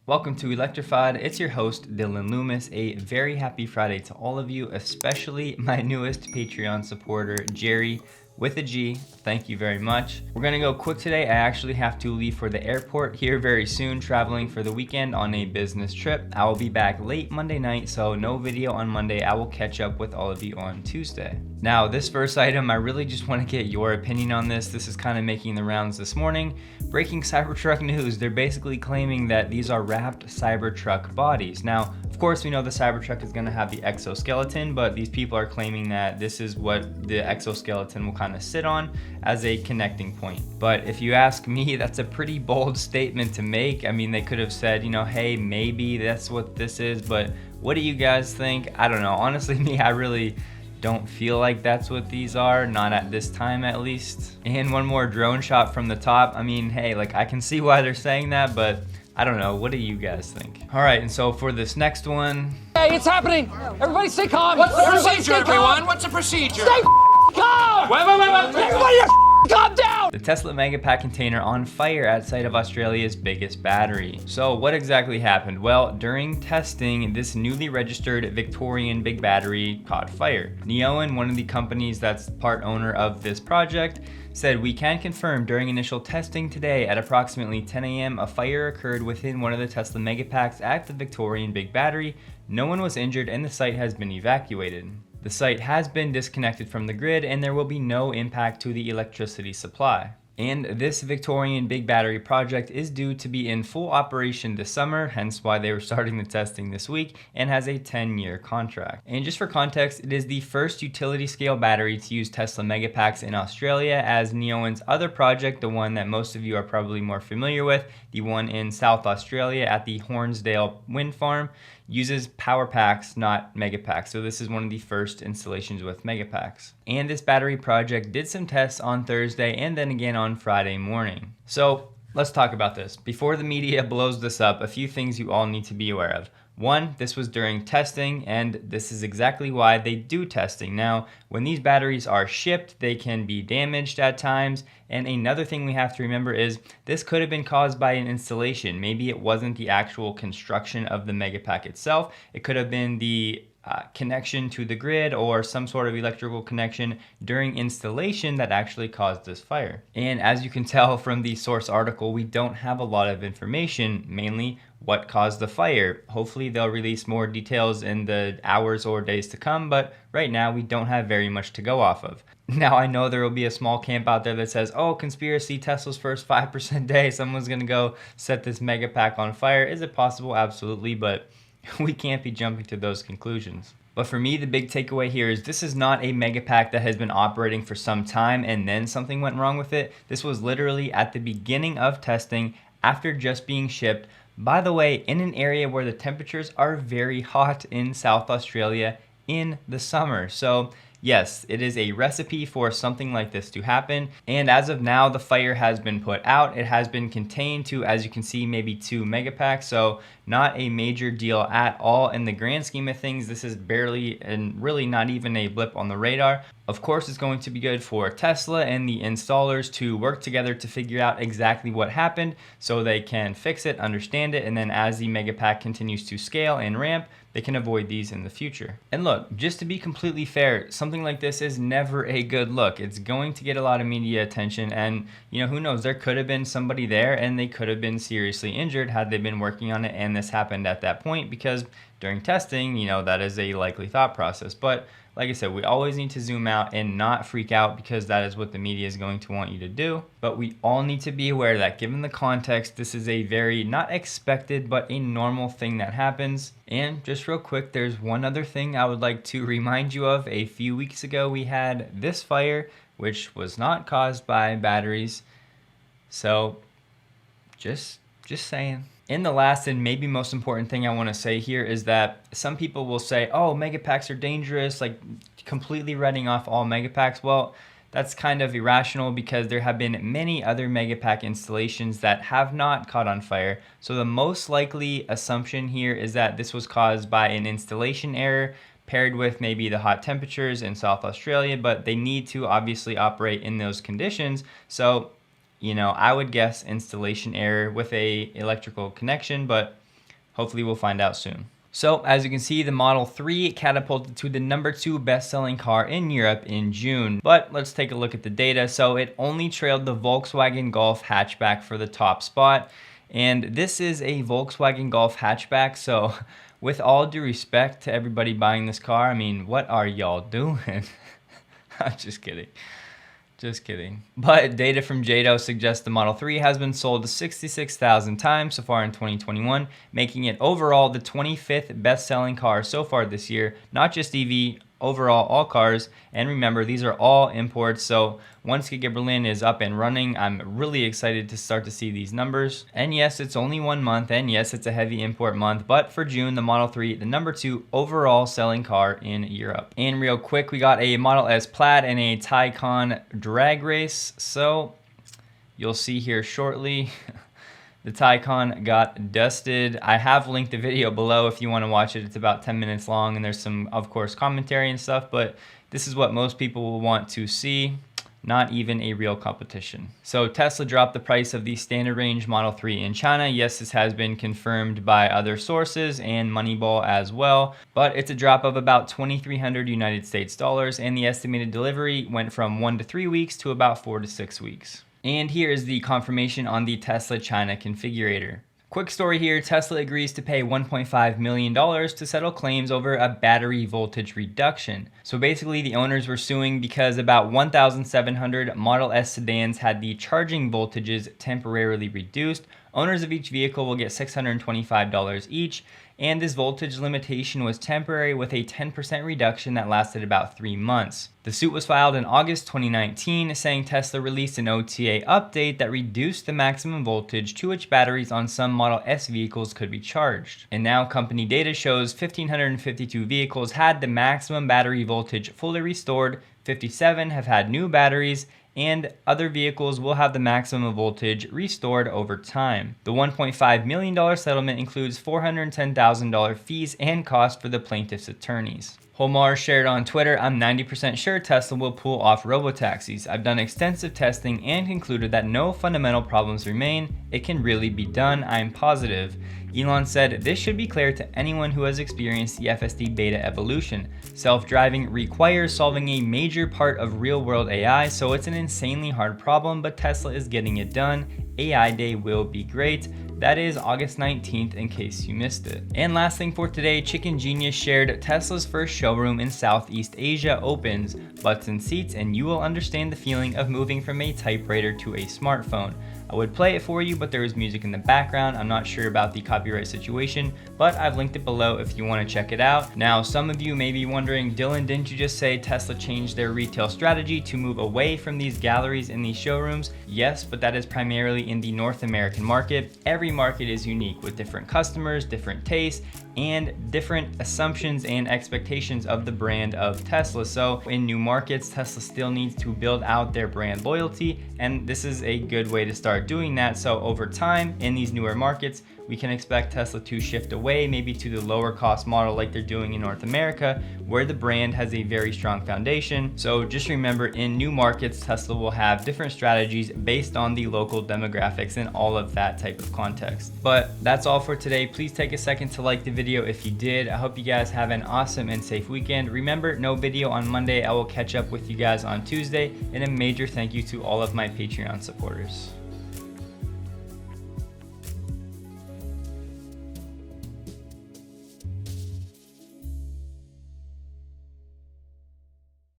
Welcome to Electrified. It's your host, Dylan Loomis. A very happy Friday to all of you, especially my newest Patreon supporter, Jerry with a G. Thank you very much. We're gonna go quick today. I actually have to leave for the airport here very soon, traveling for the weekend on a business trip. I will be back late Monday night, so no video on Monday. I will catch up with all of you on Tuesday. Now, this first item, I really just want to get your opinion on this. This is kind of making the rounds this morning. Breaking Cybertruck news. They're basically claiming that these are wrapped Cybertruck bodies. Now, of course, we know the Cybertruck is going to have the exoskeleton, but these people are claiming that this is what the exoskeleton will kind of sit on as a connecting point. But if you ask me, that's a pretty bold statement to make. I mean, they could have said, hey, maybe that's what this is, but what do you guys think? I don't know. Honestly, me, I really don't feel like that's what these are, not at this time at least. And one more drone shot from the top. I mean, hey, I can see why they're saying that, but I don't know. What do you guys think? All right, and so for this next one. Hey, it's happening. Everybody stay calm. What's the procedure, everyone? What's the procedure? Stay calm. Wait. Everybody calm down. The Tesla Megapack container on fire at site of Australia's biggest battery. So what exactly happened? Well, during testing, this newly registered Victorian big battery caught fire. Neoen, one of the companies that's part owner of this project, said, "We can confirm during initial testing today at approximately 10 a.m. a fire occurred within one of the Tesla Megapacks at the Victorian big battery. No one was injured and the site has been evacuated. The site has been disconnected from the grid and there will be no impact to the electricity supply." And this Victorian big battery project is due to be in full operation this summer, hence why they were starting the testing this week, and has a 10-year contract. And just for context, it is the first utility scale battery to use Tesla Megapacks in Australia, as Neoen's other project, the one that most of you are probably more familiar with, the one in South Australia at the Hornsdale wind farm, uses power packs, not Megapacks. So this is one of the first installations with Megapacks. And this battery project did some tests on Thursday and then again on Friday morning. So let's talk about this. Before the media blows this up, a few things you all need to be aware of. One, this was during testing, and this is exactly why they do testing. Now, when these batteries are shipped, they can be damaged at times. And another thing we have to remember is this could have been caused by an installation. Maybe it wasn't the actual construction of the Megapack itself. It could have been the connection to the grid or some sort of electrical connection during installation that actually caused this fire. And as you can tell from the source article, we don't have a lot of information, mainly what caused the fire. Hopefully they'll release more details in the hours or days to come, but right now we don't have very much to go off of. Now, I know there will be a small camp out there that says, oh, conspiracy, Tesla's first 5% day, someone's gonna go set this Megapack on fire. Is it possible? Absolutely, but we can't be jumping to those conclusions. But for me, the big takeaway here is this is not a Megapack that has been operating for some time and then something went wrong with it. This was literally at the beginning of testing after just being shipped. By the way, in an area where the temperatures are very hot in South Australia in the summer. So yes, it is a recipe for something like this to happen. And as of now, the fire has been put out. It has been contained to, as you can see, maybe 2 Megapacks. So not a major deal at all. In the grand scheme of things, this is barely and really not even a blip on the radar. Of course, it's going to be good for Tesla and the installers to work together to figure out exactly what happened so they can fix it, understand it, and then as the Megapack continues to scale and ramp, they can avoid these in the future. And look, just to be completely fair, something like this is never a good look. It's going to get a lot of media attention, and who knows, there could have been somebody there and they could have been seriously injured had they been working on it and this happened at that point, because during testing, that is a likely thought process. But like I said, we always need to zoom out and not freak out, because that is what the media is going to want you to do. But we all need to be aware that given the context, this is a very not expected, but a normal thing that happens. And just real quick, there's one other thing I would like to remind you of. A few weeks ago, we had this fire, which was not caused by batteries. So just saying. And the last and maybe most important thing I want to say here is that some people will say, oh, Megapacks are dangerous, like completely writing off all Megapacks. Well, that's kind of irrational, because there have been many other Megapack installations that have not caught on fire. So the most likely assumption here is that this was caused by an installation error paired with maybe the hot temperatures in South Australia, but they need to obviously operate in those conditions. So I would guess installation error with a electrical connection, but Hopefully we'll find out soon. So as you can see, the Model 3 catapulted to the #2 best-selling car in Europe in June. But let's take a look at the data. So it only trailed the Volkswagen Golf hatchback for the top spot. And this is a Volkswagen Golf hatchback. So with all due respect to everybody buying this car, I mean, what are y'all doing? I'm just kidding. Just kidding. But data from JATO suggests the Model 3 has been sold 66,000 times so far in 2021, making it overall the 25th best-selling car so far this year, not just EV, overall all cars. And remember, these are all imports, so once Giga Berlin is up and running, I'm really excited to start to see these numbers. And yes, it's only 1 month, and yes, it's a heavy import month, but for June, the Model 3, the #2 overall selling car in Europe. And real quick, we got a Model S Plaid and a Taycan drag race, so you'll see here shortly. The Taycan got dusted. I have linked the video below if you want to watch it. It's about 10 minutes long, and there's some, of course, commentary and stuff, but this is what most people will want to see. Not even a real competition. So Tesla dropped the price of the standard range Model 3 in China. Yes, this has been confirmed by other sources and Moneyball as well, but it's a drop of about 2,300 United States dollars, and the estimated delivery went from 1 to 3 weeks to about 4 to 6 weeks. And here is the confirmation on the Tesla China configurator. Quick story here, Tesla agrees to pay $1.5 million to settle claims over a battery voltage reduction. So basically the owners were suing because about 1,700 Model S sedans had the charging voltages temporarily reduced. Owners of each vehicle will get $625 each, and this voltage limitation was temporary with a 10% reduction that lasted about 3 months. The suit was filed in August 2019, saying Tesla released an OTA update that reduced the maximum voltage to which batteries on some Model S vehicles could be charged. And now company data shows 1,552 vehicles had the maximum battery voltage fully restored, 57 have had new batteries, and other vehicles will have the maximum voltage restored over time. The $1.5 million settlement includes $410,000 fees and costs for the plaintiff's attorneys. Holmar shared on Twitter, "I'm 90% sure Tesla will pull off robotaxis. I've done extensive testing and concluded that no fundamental problems remain. It can really be done, I'm positive." Elon said, "This should be clear to anyone who has experienced the FSD beta evolution. Self-driving requires solving a major part of real-world AI, so it's an insanely hard problem, but Tesla is getting it done. AI Day will be great." That is August 19th in case you missed it. And last thing for today, Chicken Genius shared Tesla's first showroom in Southeast Asia opens. Butts and seats, and you will understand the feeling of moving from a typewriter to a smartphone. I would play it for you, but there is music in the background. I'm not sure about the copyright situation, but I've linked it below if you want to check it out. Now, some of you may be wondering, Dylan, didn't you just say Tesla changed their retail strategy to move away from these galleries in these showrooms? Yes, but that is primarily in the North American market. Every market is unique with different customers, different tastes, and different assumptions and expectations of the brand of Tesla. So in new markets, Tesla still needs to build out their brand loyalty, and this is a good way to start doing that. So over time in these newer markets, we can expect Tesla to shift away maybe to the lower cost model like they're doing in North America, where the brand has a very strong foundation. So just remember, in new markets, Tesla will have different strategies based on the local demographics and all of that type of context. But that's all for today. Please take a second to like the video if you did. I hope you guys have an awesome and safe weekend. Remember, no video on Monday. I will catch up with you guys on Tuesday, and a major thank you to all of my Patreon supporters.